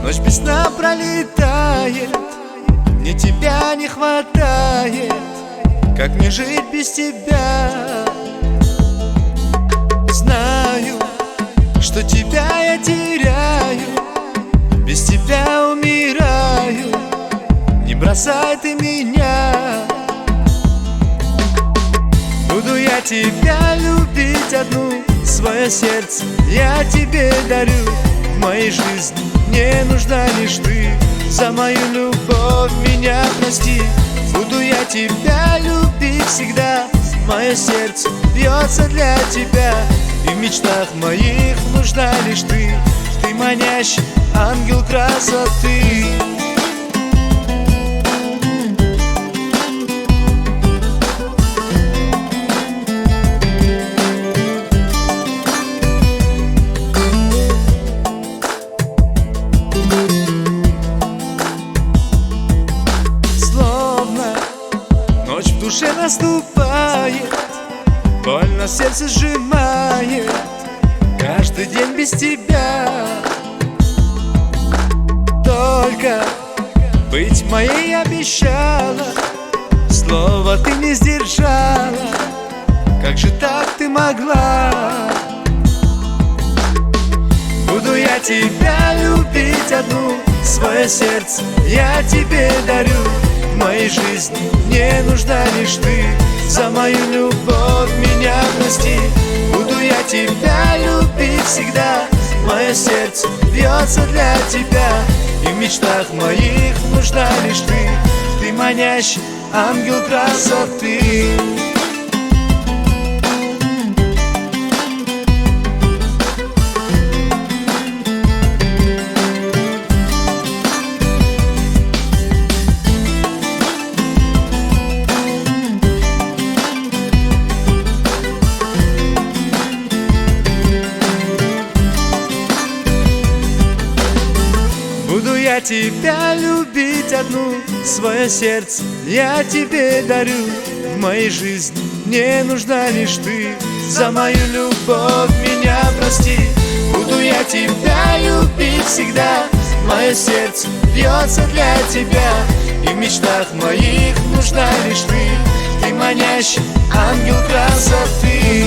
Ночь без сна пролетает, мне тебя не хватает. Как мне жить без тебя? Знаю, что тебя я теряю, без тебя умираю. Не бросай ты меня. Буду я тебя любить одну, свое сердце я тебе дарю. В моей жизни не нужна лишь ты, за мою любовь меня прости. Буду я тебя любить всегда, мое сердце бьется для тебя. И в мечтах моих нужна лишь ты, ты манящий ангел красоты. Ночь в душе наступает, больно сердце сжимает. Каждый день без тебя. Только быть моей обещала, слово ты не сдержала. Как же так ты могла? Буду я тебя любить одну, свое сердце я тебе дарю. В моей жизни не нужна лишь ты, за мою любовь меня прости. Буду я тебя любить всегда, мое сердце бьется для тебя. И в мечтах моих нужна лишь ты, ты манящий ангел красоты. Буду я тебя любить одну, свое сердце я тебе дарю. В моей жизни не нужна лишь ты, за мою любовь меня прости. Буду я тебя любить всегда, мое сердце бьется для тебя. И в мечтах моих нужна лишь ты, ты манящий ангел красоты.